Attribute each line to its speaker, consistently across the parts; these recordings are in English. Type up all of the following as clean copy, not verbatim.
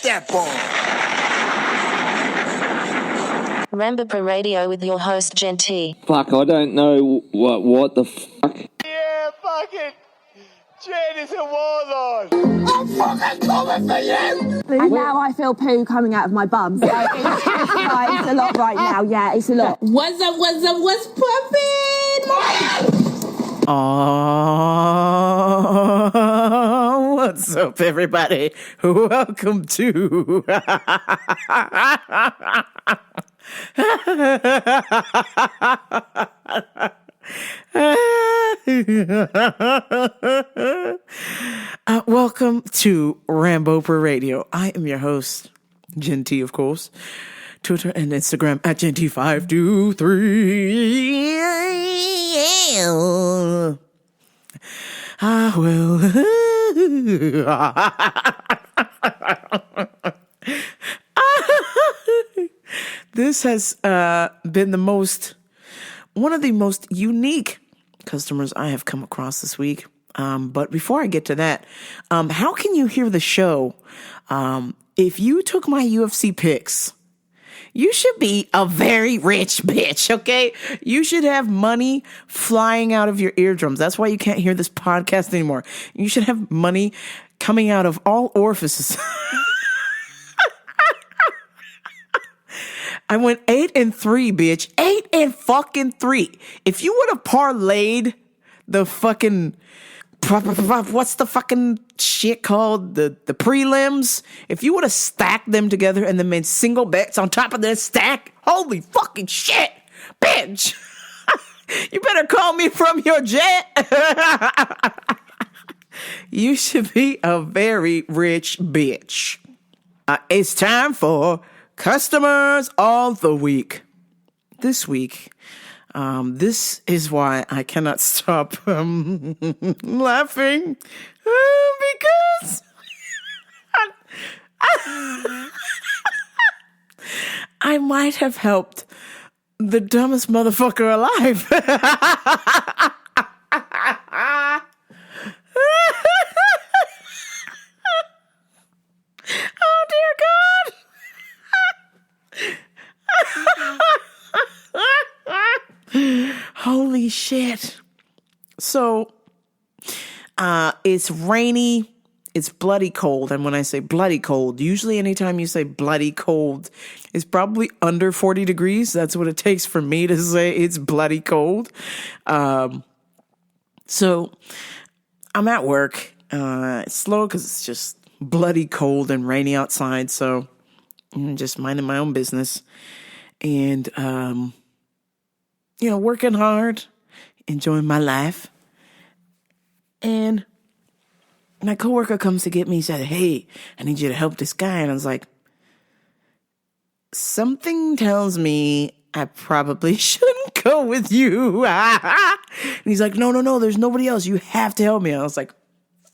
Speaker 1: that ball.
Speaker 2: Rambo Per Radio with your host, Gen T.
Speaker 3: Fuck, I don't know what the fuck.
Speaker 4: Yeah, fucking Jen is a warlord.
Speaker 1: I'm fucking coming for you.
Speaker 5: And now I feel poo coming out of my bum. So it's a lot right now. Yeah, it's a lot.
Speaker 6: What's up, what's poppin'?
Speaker 7: Oh, what's up, everybody? Welcome to welcome to Rambo Per Radio. I am your host, Gen T, of course. Twitter and Instagram at GenT523. Well. This has been one of the most unique customers I have come across this week. But before I get to that, how can you hear the show? If you took my UFC picks, you should be a very rich bitch, okay? You should have money flying out of your eardrums. That's why you can't hear this podcast anymore. You should have money coming out of all orifices. I went 8-3, bitch. 8-3. If you would have parlayed the fucking, what's the fucking shit called? The prelims. If you would have stacked them together and then made single bets on top of that stack, holy fucking shit, bitch. You better call me from your jet. You should be a very rich bitch. It's time for Customers of the Week. This week, this is why I cannot stop laughing, because I might have helped the dumbest motherfucker alive. Oh, dear God. Holy shit. So, it's rainy, it's bloody cold. And when I say bloody cold, usually anytime you say bloody cold, it's probably under 40 degrees. That's what it takes for me to say it's bloody cold. So I'm at work. It's slow because it's just bloody cold and rainy outside. So I'm just minding my own business. And, working hard, enjoying my life. And my coworker comes to get me, said, "Hey, I need you to help this guy." And I was like, something tells me I probably shouldn't go with you. And he's like, no, there's nobody else. You have to help me. And I was like,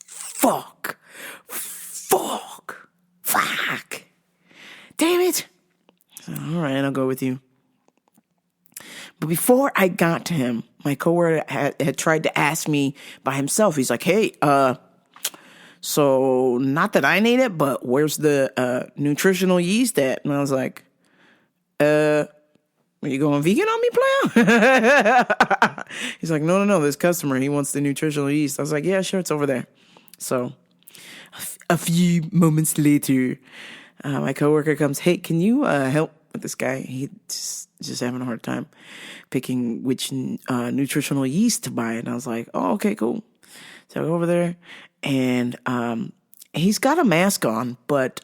Speaker 7: fuck. Damn it. So, all right, I'll go with you. But before I got to him, my coworker had tried to ask me by himself. He's like, "Hey, so not that I need it, but where's the nutritional yeast at?" And I was like, "Are you going vegan on me, player?" He's like, no, this customer, he wants the nutritional yeast. I was like, "Yeah, sure, it's over there." So a few moments later, my coworker comes, "Hey, can you help with this guy? He's just having a hard time picking which nutritional yeast to buy." And I was like, "Oh, okay, cool." So I go over there, and he's got a mask on, but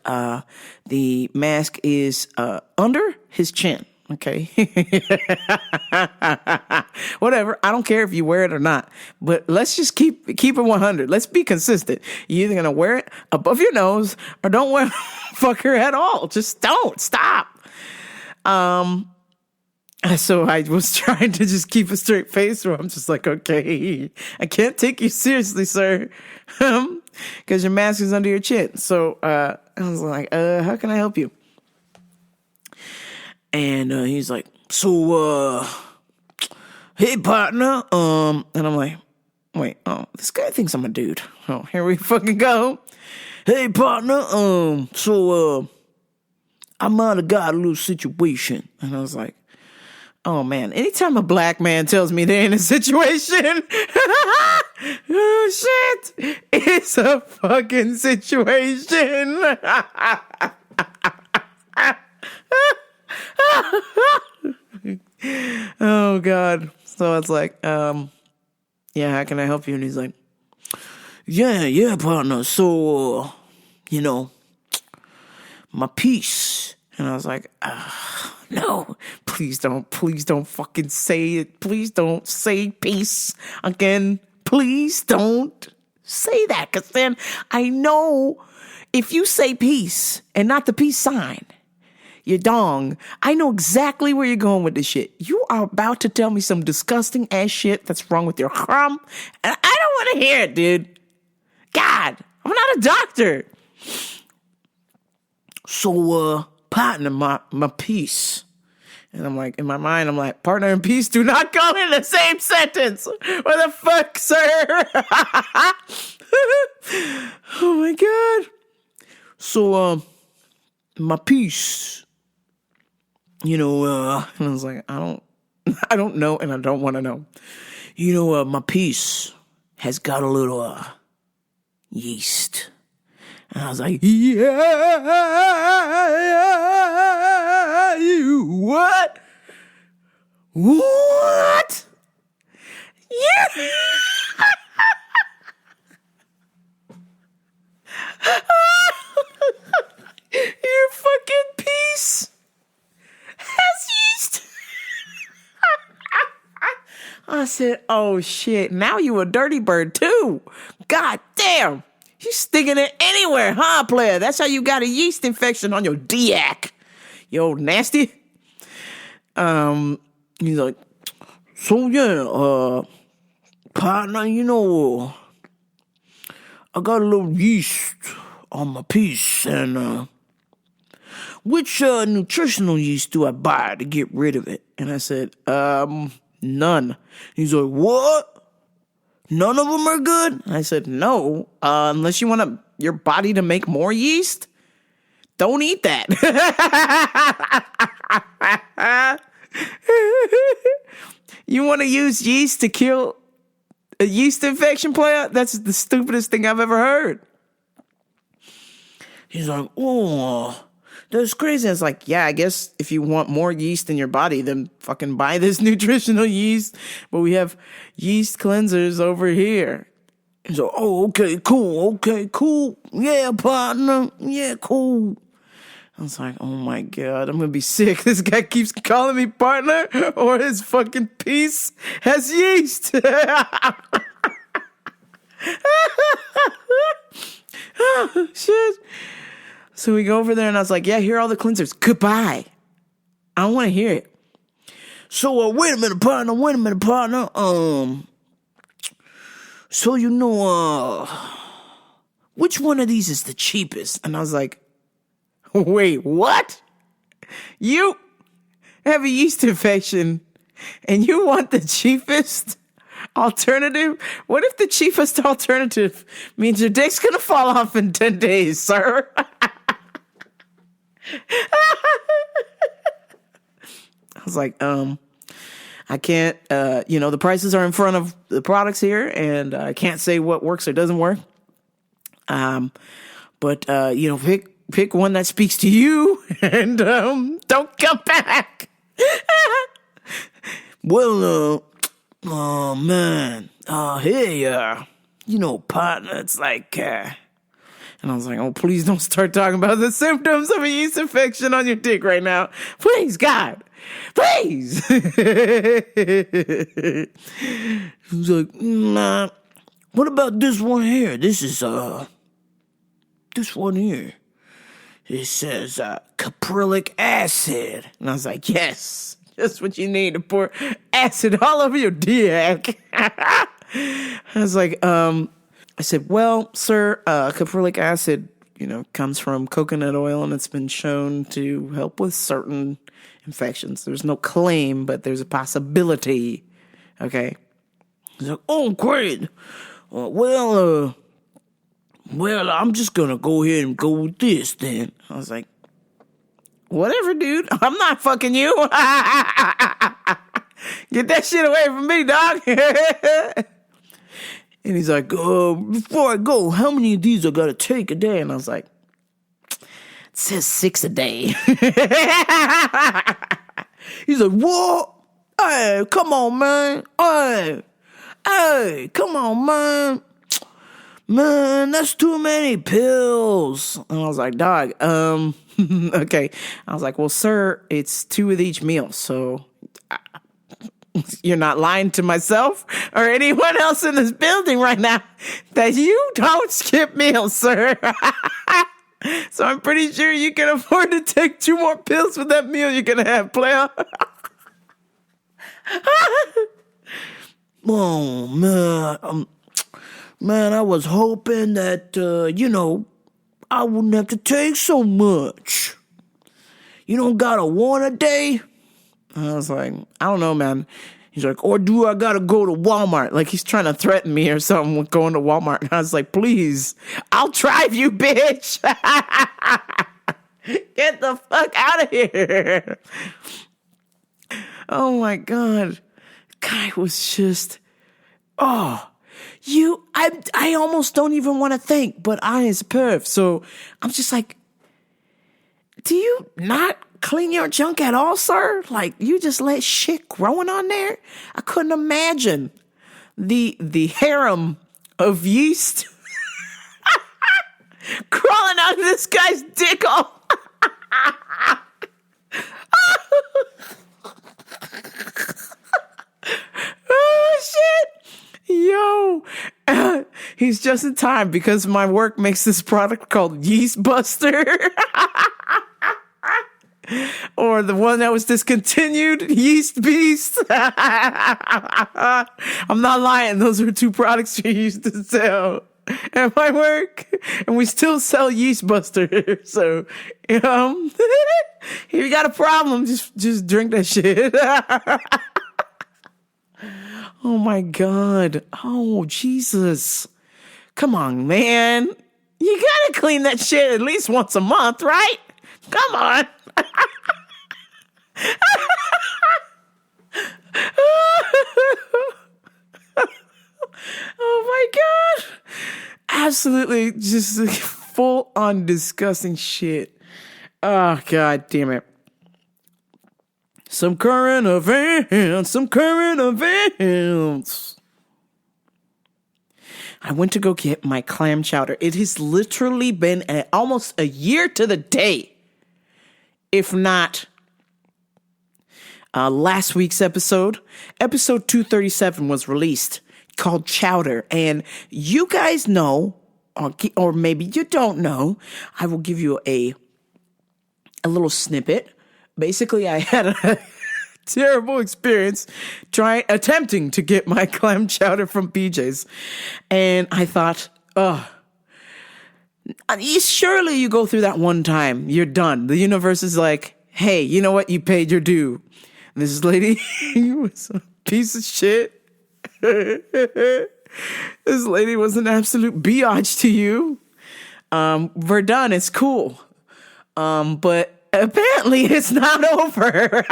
Speaker 7: the mask is under his chin. Okay. Whatever. I don't care if you wear it or not, but let's just keep it 100. Let's be consistent. You're either going to wear it above your nose or don't wear fucker at all. Just don't. Stop. So I was trying to just keep a straight face where I'm just like, "Okay, I can't take you seriously, sir." Because your mask is under your chin. So I was like, "How can I help you?" And he's like, "So, hey, partner." And I'm like, Wait, oh, this guy thinks I'm a dude. Oh, here we fucking go. Hey, partner, I might have got a little situation. And I was like, oh, man, anytime a black man tells me they're in a situation, oh, shit, it's a fucking situation. Oh, God. So it's like, yeah, how can I help you? And he's like, yeah, partner. So, my piece. And I was like, no, please don't fucking say it. Please don't say peace again. Please don't say that. Because then I know if you say peace and not the peace sign, your dong, I know exactly where you're going with this shit. You are about to tell me some disgusting ass shit that's wrong with your crumb. And I don't want to hear it, dude. God, I'm not a doctor. So, partner, my piece. And I'm like, in my mind, I'm like, partner and peace do not go in the same sentence. What the fuck, sir? Oh my God. So, my piece, and I was like, I don't know, and I don't want to know. My piece has got a little, yeast. And I was like, yeah, what? What? Yeah. Your fucking piece has yeast. I said, oh shit, now you a dirty bird too. God damn. You sticking it anywhere, huh, player? That's how you got a yeast infection on your dick. Yo, nasty. He's like, so yeah, partner, I got a little yeast on my piece, and which nutritional yeast do I buy to get rid of it? And I said, none. He's like, what? None of them are good? I said, no, unless you want your body to make more yeast, don't eat that. You want to use yeast to kill a yeast infection, player? That's the stupidest thing I've ever heard. He's like, oh, that's crazy. I was like, yeah, I guess if you want more yeast in your body, then fucking buy this nutritional yeast. But we have yeast cleansers over here. He's like, oh, okay, cool. Yeah, partner. Yeah, cool. I was like, oh my God, I'm going to be sick. This guy keeps calling me partner, or his fucking piece has yeast. Oh, shit. So we go over there, and I was like, yeah, here are all the cleansers. Goodbye. I don't want to hear it. So, wait a minute, partner. So, which one of these is the cheapest? And I was like, wait, what? You have a yeast infection, and you want the cheapest alternative? What if the cheapest alternative means your dick's going to fall off in 10 days, sir? I was like, I can't, the prices are in front of the products here, and I can't say what works or doesn't work. But pick one that speaks to you, and don't come back. Well, oh man, hey, partner, it's like, and I was like, oh, please don't start talking about the symptoms of a yeast infection on your dick right now. Please, God. Please. He was like, nah. What about this one here? This is, this one here. It says, caprylic acid. And I was like, yes, just what you need to pour acid all over your dick. I was like, I said, well, sir, caprylic acid, comes from coconut oil, and it's been shown to help with certain infections. There's no claim, but there's a possibility. Okay. He's like, oh, great. Well, I'm just going to go ahead and go with this then. I was like, whatever, dude. I'm not fucking you. Get that shit away from me, dog. And he's like, before I go, how many of these I got to take a day? And I was like, it says 6 a day. He's like, what? Hey, come on, man. Hey, come on, man. Man, that's too many pills. And I was like, dog, okay. I was like, well, sir, it's 2 with each meal. So you're not lying to myself or anyone else in this building right now that you don't skip meals, sir. So I'm pretty sure you can afford to take 2 more pills with that meal you're going to have, player. Oh, man. Man, I was hoping that, I wouldn't have to take so much. You don't got a 1 a day? I was like, I don't know, man. He's like, or do I gotta go to Walmart? Like he's trying to threaten me or something with going to Walmart. And I was like, please, I'll drive you, bitch. Get the fuck out of here. Oh my God. Guy was just, I almost don't even want to think, but I is perv. So I'm just like, do you not clean your junk at all, sir? Like you just let shit growing on there? I couldn't imagine the harem of yeast crawling out of this guy's dick hole. Oh shit. Yo. He's just in time because my work makes this product called Yeast Buster. Or the one that was discontinued, Yeast Beast. I'm not lying. Those are 2 products we used to sell at my work. And we still sell Yeast Buster. So, if you got a problem, just drink that shit. Oh my God. Oh, Jesus. Come on, man. You gotta clean that shit at least once a month, right? Come on. Oh my God. Absolutely just full on disgusting shit. Oh, God damn it. Some current events. I went to go get my clam chowder. It has literally been almost a year to the day, if not last week's episode. Episode 237 was released called Chowder. And you guys know, or maybe you don't know, I will give you a little snippet. Basically, I had a terrible experience attempting to get my clam chowder from BJ's. And I thought, surely you go through that one time, you're done. The universe is like, hey, you know what? You paid your due. And this lady was a piece of shit. This lady was an absolute biatch to you. We're done. It's cool. But apparently it's not over.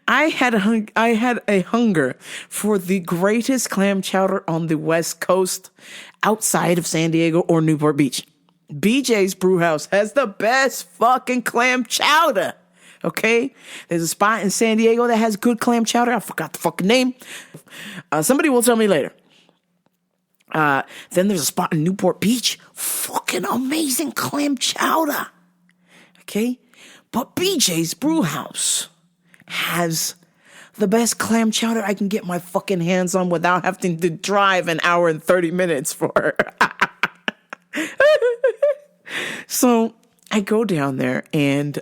Speaker 7: I had a hunger for the greatest clam chowder on the West Coast outside of San Diego or Newport Beach. BJ's Brewhouse has the best fucking clam chowder. Okay? There's a spot in San Diego that has good clam chowder. I forgot the fucking name. Somebody will tell me later. Then there's a spot in Newport Beach. Fucking amazing clam chowder. Okay? But BJ's Brewhouse has the best clam chowder I can get my fucking hands on without having to drive an hour and 30 minutes for. So I go down there and,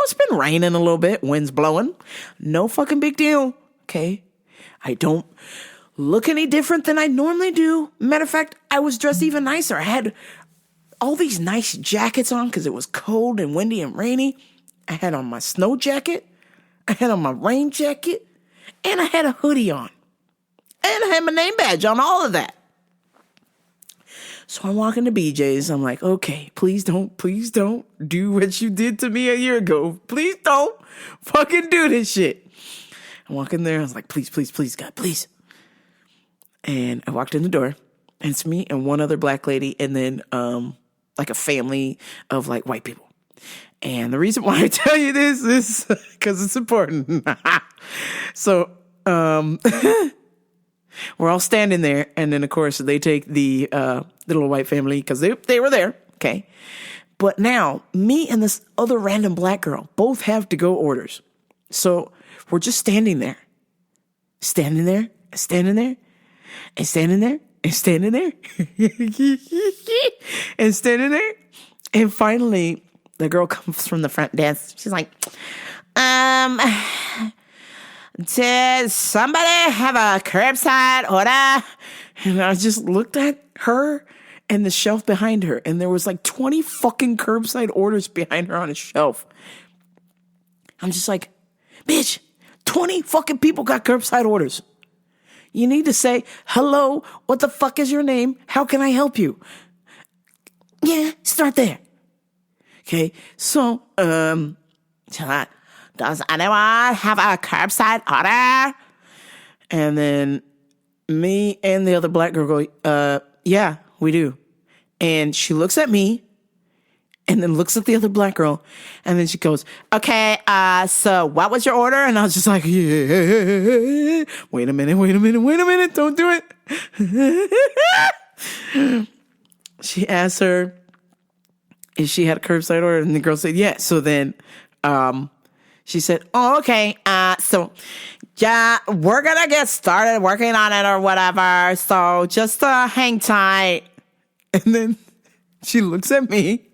Speaker 7: it's been raining a little bit. Wind's blowing. No fucking big deal. Okay? I don't look any different than I normally do. Matter of fact, I was dressed even nicer. I had all these nice jackets on because it was cold and windy and rainy. I had on my snow jacket. I had on my rain jacket. And I had a hoodie on. And I had my name badge on, all of that. So I walk into BJ's. I'm like, okay, please don't do what you did to me a year ago. Please don't fucking do this shit. I walk in there. I was like, please, God, please. And I walked in the door. And it's me and one other black lady and then like a family of like white people. And the reason why I tell you this is because it's important. So we're all standing there. And then, of course, they take the little white family because they were there. Okay. But now me and this other random black girl both have to-go orders. So we're just standing there. And standing there. And finally, the girl comes from the front desk. She's like, did somebody have a curbside order? And I just looked at her and the shelf behind her, and there was like 20 fucking curbside orders behind her on a shelf. I'm just like, bitch, 20 fucking people got curbside orders. You need to say, hello, what the fuck is your name? How can I help you? Yeah, start there. Okay, so, does anyone have a curbside order? And then me and the other black girl go, yeah, we do. And she looks at me and then looks at the other black girl. And then she goes, okay, so what was your order? And I was just like, yeah, wait a minute, don't do it. She asked her if she had a curbside order, and the girl said, yeah. So then she said, oh, okay, so yeah, we're gonna get started working on it or whatever, so just hang tight. And then she looks at me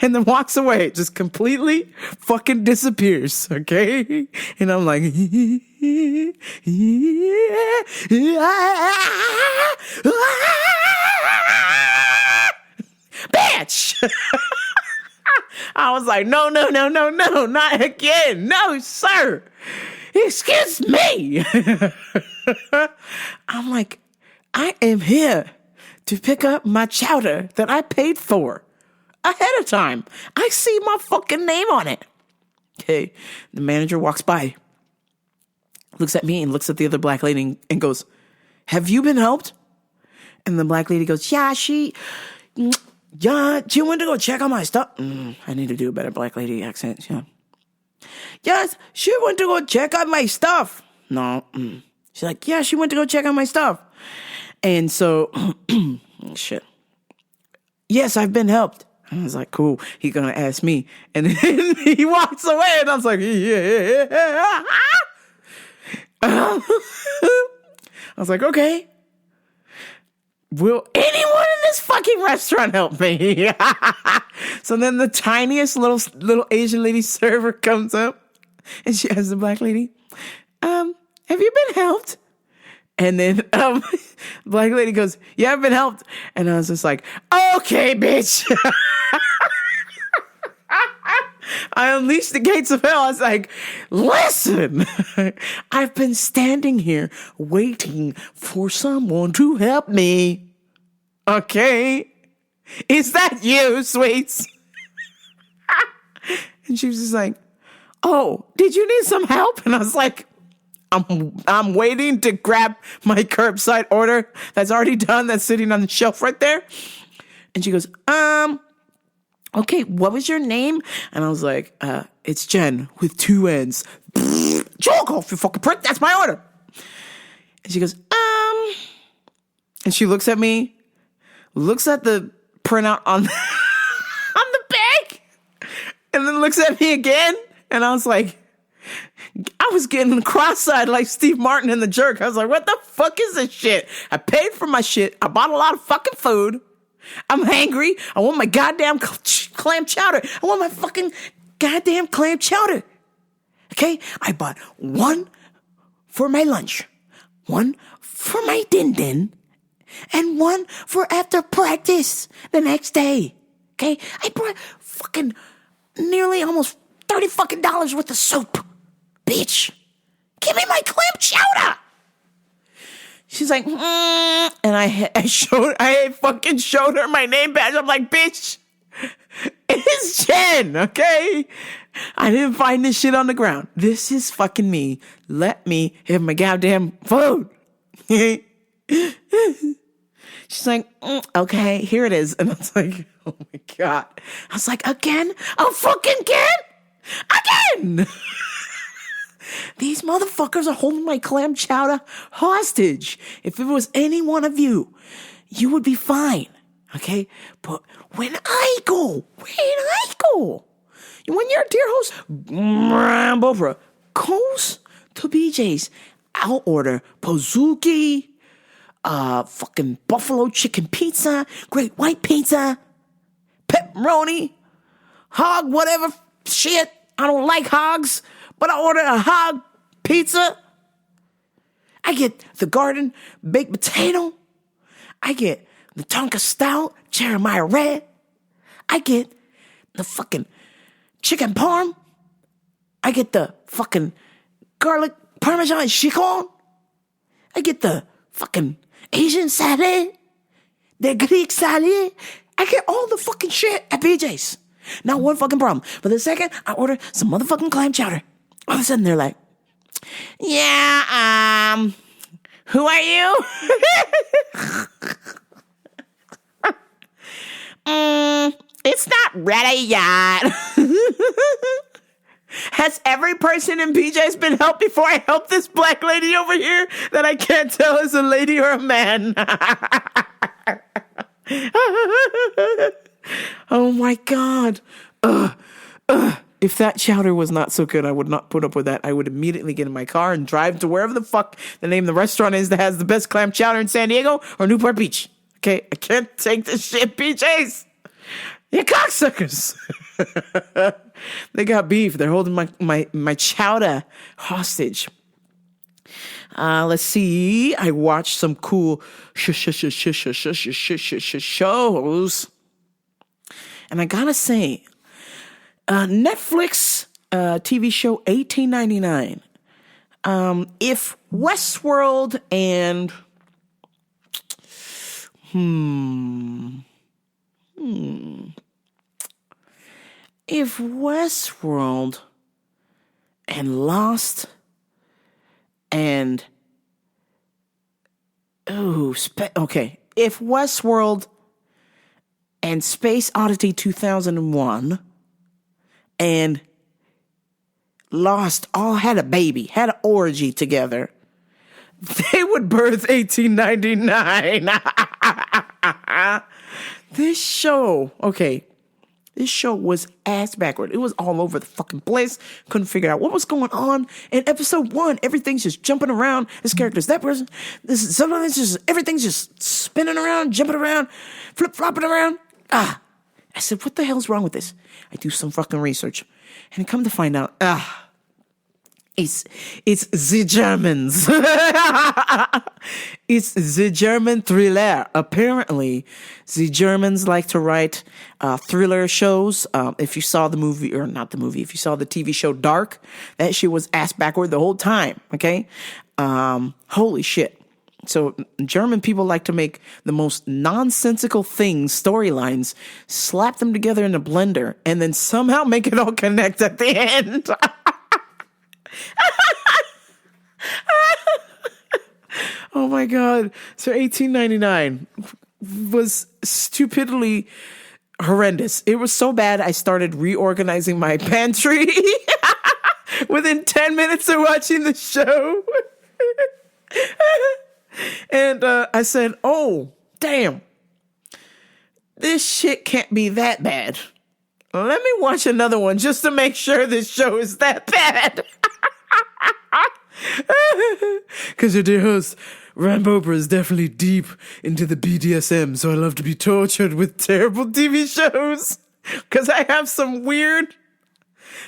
Speaker 7: and then walks away, just completely fucking disappears, okay? And I'm like, bitch! I was like, no, not again. No, sir. Excuse me. I'm like, I am here to pick up my chowder that I paid for ahead of time. I see my fucking name on it. Okay. The manager walks by, looks at me and looks at the other black lady and goes, have you been helped? And the black lady goes, yeah, she went to go check on my stuff. I need to do a better black lady accent. Yeah. Yes, she went to go check on my stuff. No. She's like, yeah, she went to go check on my stuff. And so, shit. Yes, I've been helped. I was like, cool. He's going to ask me. And then he walks away and I was like, yeah. I was like, okay. Will anyone in this fucking restaurant help me? So then the tiniest little Asian lady server comes up and she asks the black lady, have you been helped? And then black lady goes, yeah, I've been helped. And I was just like, okay, bitch. I unleashed the gates of hell. I was like, listen, I've been standing here waiting for someone to help me. Okay. Is that you, sweets? And she was just like, oh, did you need some help? And I was like, I'm waiting to grab my curbside order that's already done, that's sitting on the shelf right there. And she goes, okay, what was your name? And I was like, it's Jen with 2 N's. Choke off, you fucking prick, that's my order. And she goes, and she looks at me, looks at the printout on the bag, and then looks at me again. And I was like, I was getting cross-eyed like Steve Martin in The Jerk. I was like, what the fuck is this shit? I paid for my shit. I bought a lot of fucking food. I'm hangry. I want my goddamn clam chowder. I want my fucking goddamn clam chowder. Okay? I bought 1 for my lunch, 1 for my din-din, and 1 for after practice the next day. Okay? I brought fucking nearly almost $30 fucking worth of soap. Bitch. Give me my clam chowder. She's like, and I fucking showed her my name badge. I'm like, bitch, it's Jen, okay? I didn't find this shit on the ground. This is fucking me. Let me have my goddamn food. She's like, okay, here it is. And I was like, oh my God. I was like, again? Oh, fucking again? These motherfuckers are holding my clam chowder hostage. If it was any one of you, you would be fine. Okay? But when I go, when your dear host, Bofra, goes to BJ's, I'll order Pizookie, fucking buffalo chicken pizza, great white pizza, pepperoni, hog, whatever shit. I don't like hogs, but I order a hog pizza. I get the garden baked potato. I get the Tonka Stout, Jeremiah Red. I get the fucking chicken parm. I get the fucking garlic parmesan chicken. I get the fucking Asian salad, the Greek salad. I get all the fucking shit at BJ's. Not one fucking problem. But the second I order some motherfucking clam chowder, all of a sudden they're like, yeah, who are you? It's not ready yet. Has every person in PJ's been helped before I help this black lady over here that I can't tell is a lady or a man? Oh my God. If that chowder was not so good, I would not put up with that. I would immediately get in my car and drive to wherever the fuck the name of the restaurant is that has the best clam chowder in San Diego or Newport Beach. Okay, I can't take this shit, PJ's. You cocksuckers. They got beef. They're holding my chowder hostage. Let's see. I watched some cool shows. And I gotta say, Netflix TV show 1899. If Westworld and if Westworld and Lost and if Westworld and Space Oddity 2001 and Lost all had a baby, had an orgy together, they would birth 1899. This show was ass backward. It was all over the fucking place. Couldn't figure out what was going on. In episode 1, everything's just jumping around. This character's that person. Everything's just spinning around, jumping around, flip-flopping around. I said, what the hell's wrong with this? I do some fucking research. And come to find out, it's the Germans. It's the German thriller. Apparently, the Germans like to write thriller shows. If you saw the movie, or not the movie, if you saw the TV show Dark, that shit was ass backward the whole time, okay? Holy shit. So German people like to make the most nonsensical things, storylines, slap them together in a blender, and then somehow make it all connect at the end. Oh my God. So 1899 was stupidly horrendous. It was so bad I started reorganizing my pantry within 10 minutes of watching the show. And I said, oh, damn. This shit can't be that bad. Let me watch another one just to make sure this show is that bad. Because your dear host, Rambo is definitely deep into the BDSM, so I love to be tortured with terrible TV shows. Because I have some weird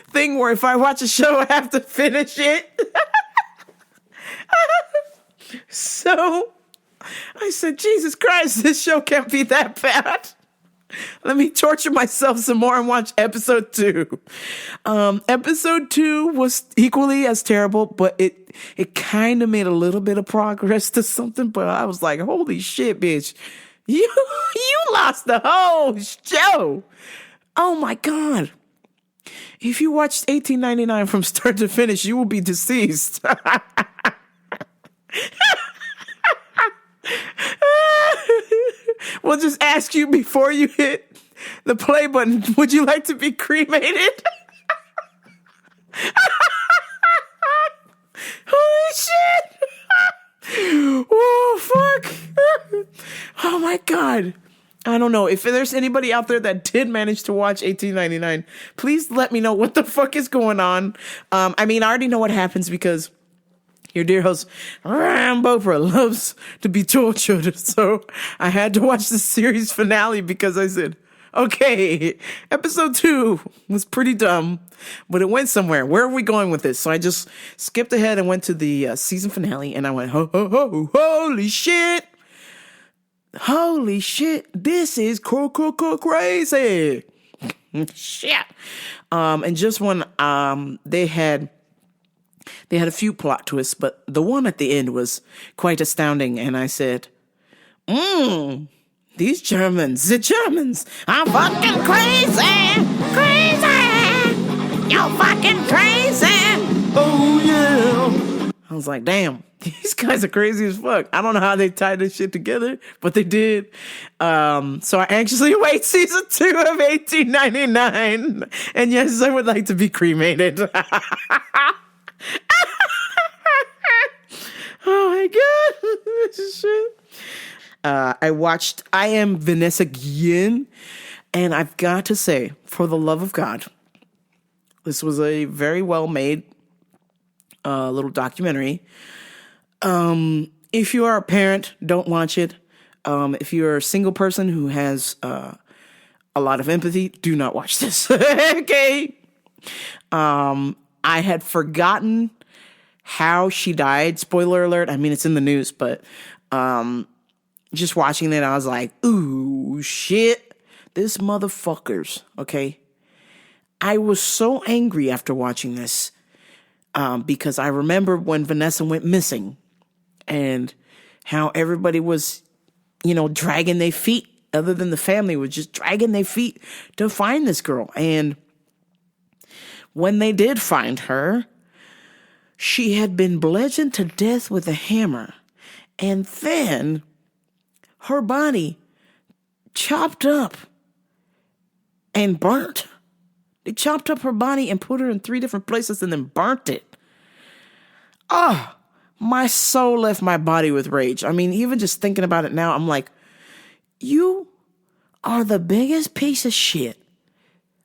Speaker 7: thing where if I watch a show, I have to finish it. So I said, Jesus Christ, this show can't be that bad. Let me torture myself some more and watch episode 2. Episode 2 was equally as terrible, but it kind of made a little bit of progress to something. But I was like, holy shit, bitch. You lost the whole show. Oh my God. If you watched 1899 from start to finish, you will be deceased. We'll just ask you before you hit the play button, would you like to be cremated? Holy shit. Oh, fuck. Oh, my God. I don't know. If there's anybody out there that did manage to watch 1899, please let me know what the fuck is going on. I mean, I already know what happens because your dear host, Rambo, loves to be tortured. So I had to watch the series finale because I said, okay, episode 2 was pretty dumb, but it went somewhere. Where are we going with this? So I just skipped ahead and went to the season finale, and I went, holy shit. Holy shit, this is crazy. Shit. And just when they had a few plot twists, but the one at the end was quite astounding, and I said, these Germans, the Germans are fucking crazy. You're fucking crazy. Oh yeah. I was like, damn. These guys are crazy as fuck. I don't know how they tied this shit together, but they did. So I anxiously await season 2 of 1899. And yes, I would like to be cremated. Oh my God. This is shit. I watched I Am Vanessa Guillen, and I've got to say, for the love of God, this was a very well made little documentary. If you are a parent, don't watch it. If you're a single person who has a lot of empathy, do not watch this. Okay. I had forgotten how she died. Spoiler alert. I mean, it's in the news, but just watching it, I was like, ooh, shit. This motherfuckers. Okay. I was so angry after watching this because I remember when Vanessa went missing. And how everybody was, dragging their feet, other than the family, was just dragging their feet to find this girl. And when they did find her, she had been bludgeoned to death with a hammer. And then her body chopped up and burnt. They chopped up her body and put her in 3 different places and then burnt it. Oh. My soul left my body with rage. I mean, even just thinking about it now, I'm like, you are the biggest piece of shit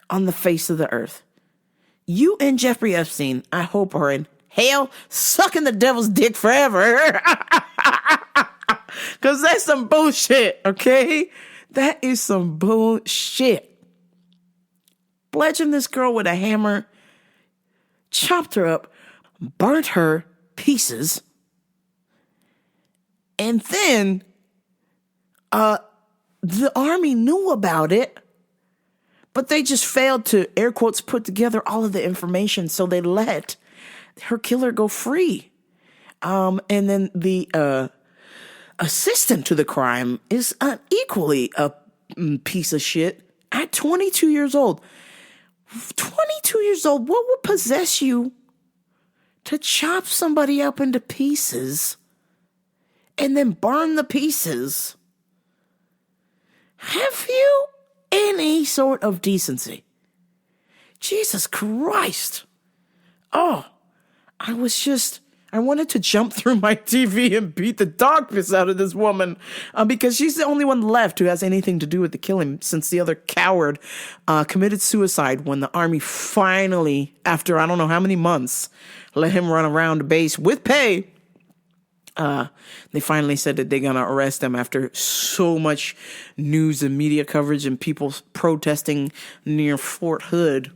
Speaker 7: on the face of the earth. You and Jeffrey Epstein, I hope, are in hell sucking the devil's dick forever. Because that's some bullshit, okay? That is some bullshit. Bludgeoned this girl with a hammer, chopped her up, burnt her pieces, and then the army knew about it, but they just failed to, air quotes, put together all of the information, so they let her killer go free. And then the assistant to the crime is equally a piece of shit at 22 years old. 22 years old, what would possess you to chop somebody up into pieces and then burn the pieces? Have you any sort of decency? Jesus Christ. Oh, I wanted to jump through my TV and beat the dog piss out of this woman because she's the only one left who has anything to do with the killing, since the other coward committed suicide when the army finally, after I don't know how many months, let him run around the base with pay. They finally said that they're going to arrest him after so much news and media coverage and people protesting near Fort Hood.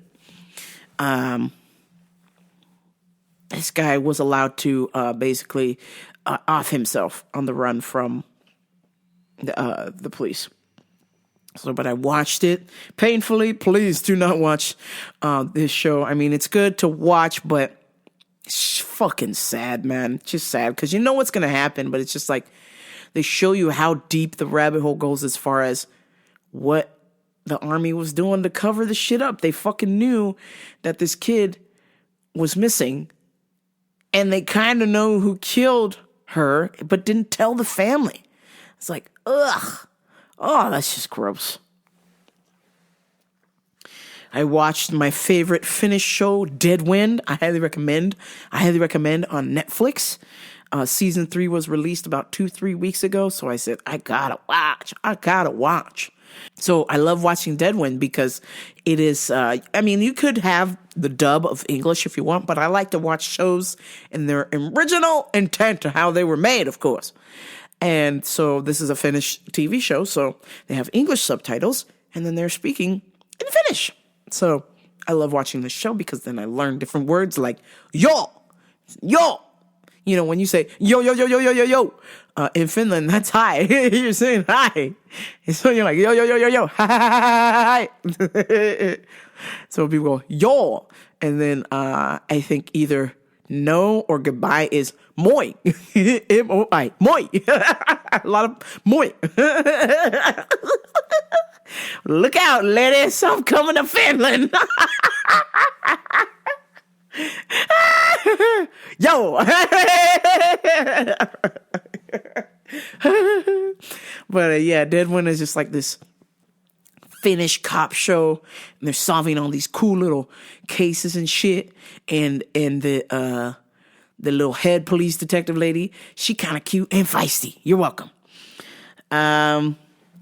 Speaker 7: This guy was allowed to basically off himself on the run from the police. So, but I watched it painfully. Please do not watch this show. I mean, it's good to watch, but it's fucking sad, man. Just sad because you know what's going to happen, but it's just like they show you how deep the rabbit hole goes as far as what the army was doing to cover the shit up. They fucking knew that this kid was missing, and they kind of know who killed her, but didn't tell the family. It's like, ugh. Oh, that's just gross. I watched my favorite Finnish show, Dead Wind. I highly recommend on Netflix. Season 3 was released about 2-3 weeks ago, so I said, I gotta watch. So I love watching Dead Wind because it is, you could have the dub of English if you want, but I like to watch shows in their original intent to how they were made, of course. And so this is a Finnish TV show, so they have English subtitles, and then they're speaking in Finnish. So I love watching this show because then I learn different words like yo. You know, when you say yo, in Finland, that's hi. You're saying hi. And so you're like yo, hi. So people go yo, and then I think either no or goodbye is moi. M-O-I. Moi. A lot of moi. Look out, ladies. I'm coming to Finland. Yo. But yeah, Dead Wind is just like this Finnish cop show, and they're solving all these cool little cases and shit. And the little head police detective lady, she kind of cute and feisty. You're welcome.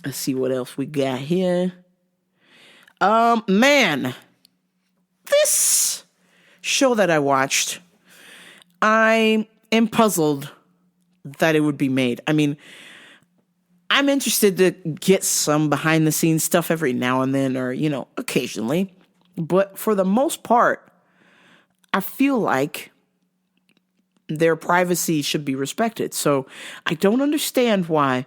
Speaker 7: Let's see what else we got here. Man, this show that I watched, I am puzzled that it would be made. I mean, I'm interested to get some behind the scenes stuff every now and then, or, you know, occasionally. But for the most part, I feel like their privacy should be respected. So I don't understand why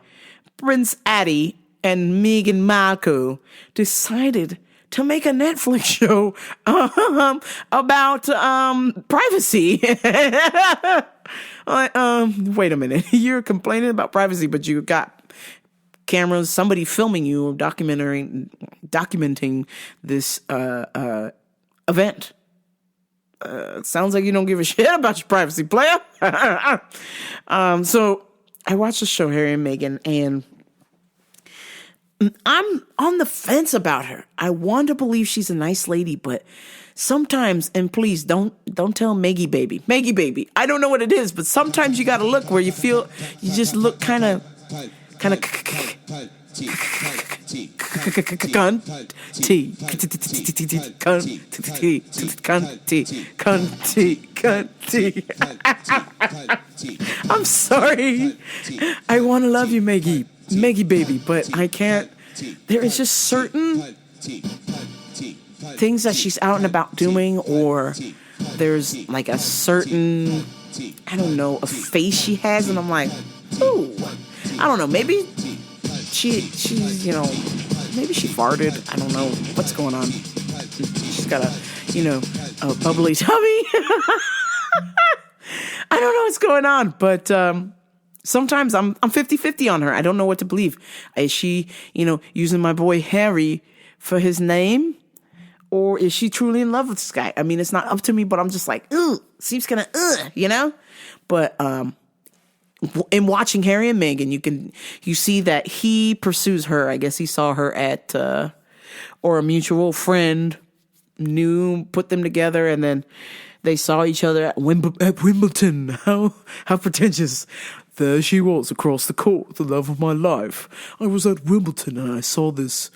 Speaker 7: Prince Addie and Meghan Markle decided to make a Netflix show about privacy. Wait a minute. You're complaining about privacy, but you got cameras, somebody filming you, documenting this event. Sounds like you don't give a shit about your privacy, player. So I watched the show, Harry and Meghan, and I'm on the fence about her. I want to believe she's a nice lady, but sometimes, and please don't tell Maggie baby. I don't know what it is, but sometimes you got to look where you feel you just look kind of I'm sorry. I want to love you, Maggie baby, but I can't. There is just certain things that she's out and about doing, or there's like a certain, I don't know, a face she has, and I'm like, ooh, I don't know, maybe she's, you know, maybe she farted. I don't know what's going on. She's got a bubbly tummy. I don't know what's going on, but sometimes I'm 50-50 on her. I don't know what to believe. Is she, using my boy Harry for his name? Or is she truly in love with this guy? I mean, it's not up to me, but I'm just like, seems kind of, But in watching Harry and Meghan, you see that he pursues her. I guess he saw her at, or a mutual friend put them together, and then they saw each other at Wimbledon. How pretentious. There she was across the court, the love of my life. I was at Wimbledon and I saw this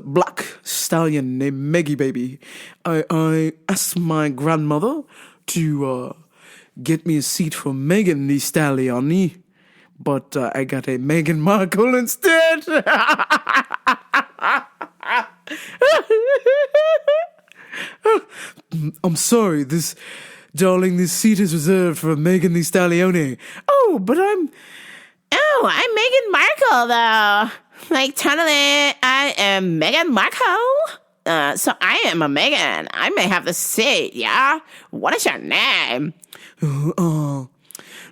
Speaker 7: black stallion named Maggie Baby. I asked my grandmother to get me a seat for Megan Thee Stallion, but I got a Meghan Markle instead. I'm sorry, this seat is reserved for Megan Thee Stallion. Oh, but I'm Meghan Markle, though. like, totally, I am Meghan Markle. So I am a Meghan. I may have the seat, yeah? What is your name?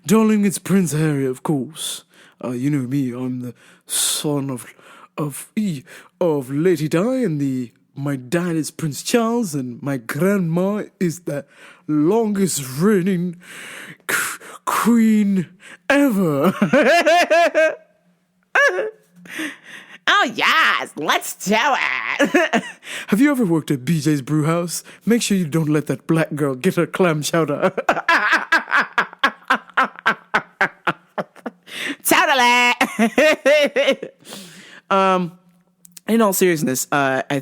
Speaker 3: Darling, it's Prince Harry, of course. You know me, I'm the son of Lady Di, and my dad is Prince Charles, and my grandma is the longest reigning queen ever.
Speaker 7: Oh, yes, let's do it.
Speaker 3: Have you ever worked at BJ's Brewhouse? Make sure you don't let that black girl get her clam chowder.
Speaker 7: Totally. In all seriousness, I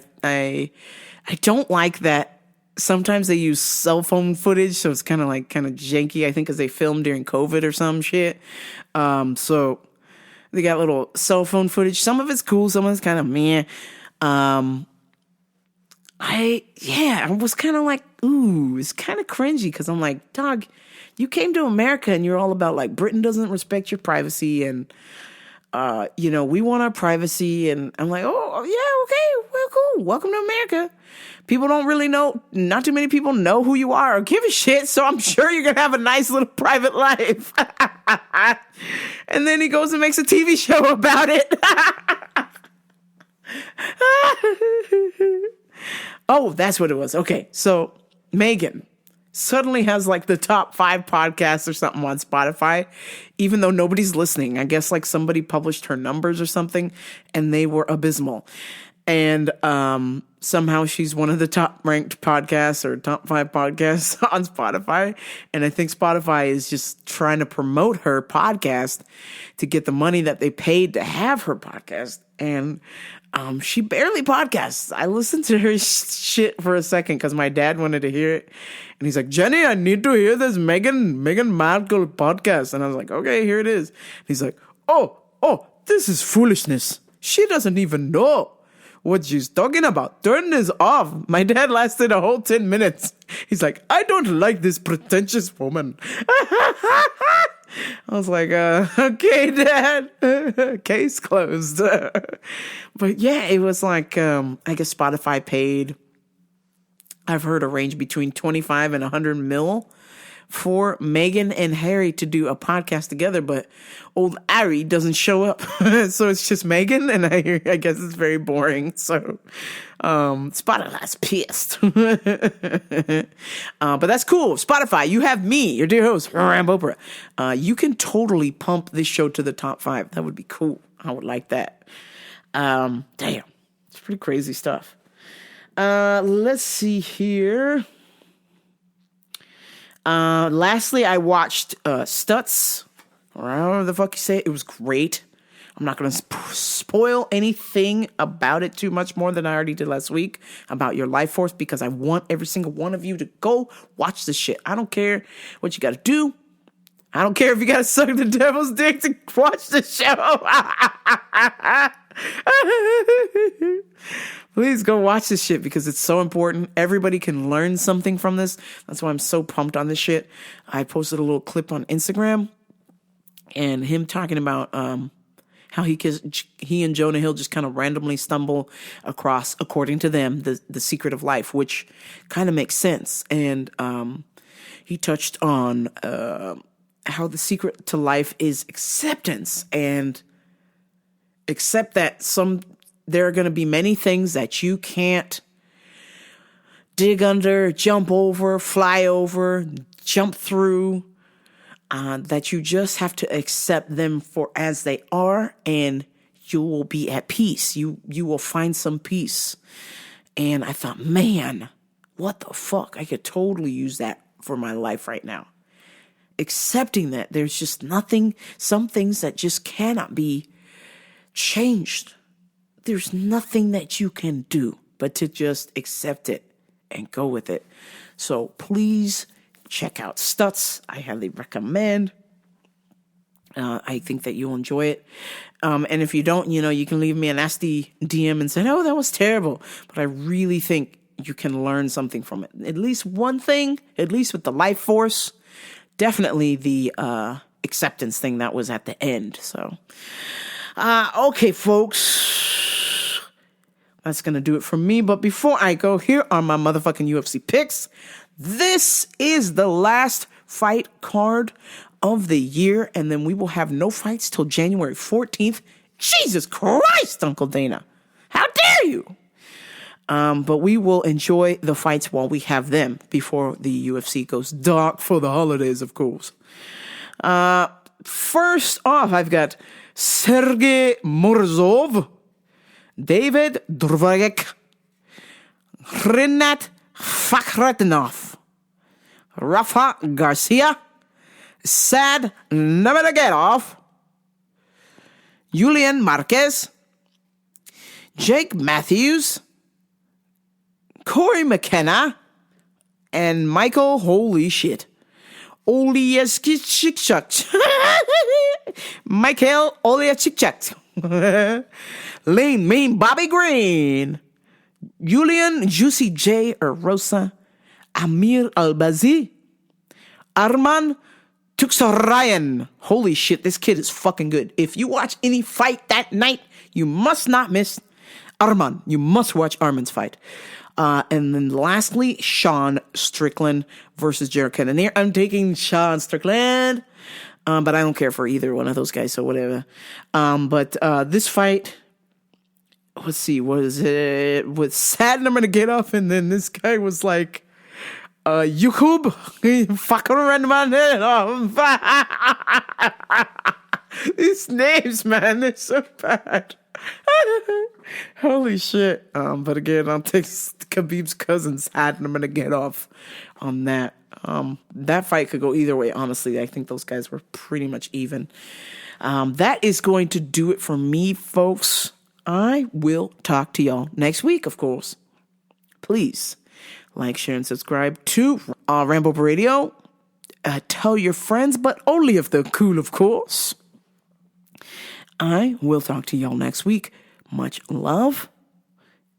Speaker 7: don't like that. Sometimes they use cell phone footage, so it's kind of janky. I think because they filmed during COVID or some shit. So they got little cell phone footage. Some of it's cool, some of it's kind of meh. I was kind of like, ooh, it's kind of cringy because I'm like, dog, you came to America and you're all about like Britain doesn't respect your privacy and we want our privacy. And I'm like, oh yeah, okay, well, cool. Welcome to America. People don't really know, not too many people know who you are or give a shit. So I'm sure you're going to have a nice little private life. And then he goes and makes a TV show about it. Oh, that's what it was. Okay. So Meghan suddenly has like the top 5 podcasts or something on Spotify, even though nobody's listening. I guess like somebody published her numbers or something and they were abysmal. And somehow she's one of the top ranked podcasts or top 5 podcasts on Spotify. And I think Spotify is just trying to promote her podcast to get the money that they paid to have her podcast. And she barely podcasts. I listened to her shit for a second because my dad wanted to hear it. And he's like, Jenny, I need to hear this Meghan Markle podcast. And I was like, okay, here it is. And he's like, oh, this is foolishness. She doesn't even know what she's talking about. Turn this off. My dad lasted a whole 10 minutes. He's like, I don't like this pretentious woman. I was like, okay, Dad. Case closed. But yeah, it was like, I guess Spotify paid, I've heard a range between 25 and 100 mil for Meghan and Harry to do a podcast together, but old Harry doesn't show up. So it's just Meghan, and I guess it's very boring. So Spotify's pissed. But that's cool. Spotify, you have me, your dear host, Rambo Oprah. You can totally pump this show to the top 5. That would be cool. I would like that. Damn. It's pretty crazy stuff. Let's see here. Lastly, I watched Stutz, or however the fuck you say it. It was great. I'm not going to spoil anything about it too much more than I already did last week about your life force, because I want every single one of you to go watch this shit. I don't care what you got to do. I don't care if you got to suck the devil's dick to watch the show. Please go watch this shit because it's so important. Everybody can learn something from this. That's why I'm so pumped on this shit. I posted a little clip on Instagram and him talking about how he and Jonah Hill just kind of randomly stumble across, according to them, the secret of life, which kind of makes sense. And he touched on how the secret to life is acceptance, and accept that there are going to be many things that you can't dig under, jump over, fly over, jump through, that you just have to accept them for as they are, and you will be at peace. You will find some peace. And I thought, man, what the fuck? I could totally use that for my life right now. Accepting that there's just nothing, some things that just cannot be changed. There's nothing that you can do but to just accept it and go with it. So please check out Stutz. I highly recommend. I think that you'll enjoy it. And if you don't, you can leave me a nasty DM and say, oh, that was terrible. But I really think you can learn something from it. At least one thing, at least with the life force. Definitely the acceptance thing that was at the end. So Okay, folks. That's going to do it for me. But before I go, here are my motherfucking UFC picks. This is the last fight card of the year, and then we will have no fights till January 14th. Jesus Christ, Uncle Dana. How dare you? But we will enjoy the fights while we have them before the UFC goes dark for the holidays, of course. First off, I've got Sergey Morozov, David Dvorek, Rinat Fakhretdinov, Rafa Garcia, Sad Nurmagomedov, Julian Marquez, Jake Matthews, Corey McKenna, and Michael, holy shit, Oliashikchuk. Michael Oliashikchuk. Lane Mean Bobby Green, Julian Juicy J. Rosa, Amir Albazi, Arman Tuxarayan. Holy shit, this kid is fucking good. If you watch any fight that night, you must not miss Arman. You must watch Arman's fight. And then lastly, Sean Strickland versus Jared Cannonier. I'm taking Sean Strickland, but I don't care for either one of those guys, so whatever. But this fight, let's see, was it with Sad Nurmagomedov, and then this guy was like, Yukub, fucking ran my head off. These names, man, they're so bad. Holy shit. But again, I'll take Khabib's cousin's hat and I'm going to get off on that. That fight could go either way, honestly. I think those guys were pretty much even. That is going to do it for me, folks. I will talk to y'all next week, of course. Please like, share, and subscribe to Rambo Radio. Tell your friends, but only if they're cool, of course. I will talk to y'all next week. Much love.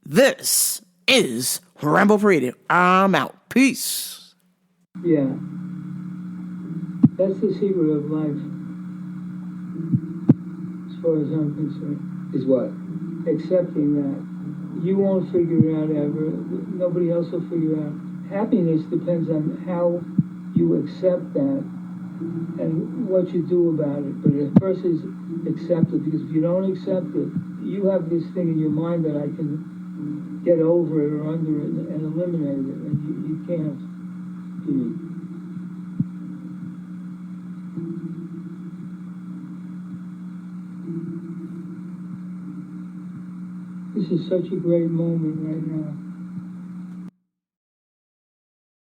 Speaker 7: This is Rambo Radio. I'm out. Peace.
Speaker 8: Yeah. That's the secret of life. As far as I'm concerned.
Speaker 9: Is what?
Speaker 8: Accepting that. You won't figure it out ever. Nobody else will figure it out. Happiness depends on how you accept that and what you do about it. But it first is accept it, because if you don't accept it, you have this thing in your mind that I can get over it or under it and eliminate it, and you can't. This is such a great moment right now.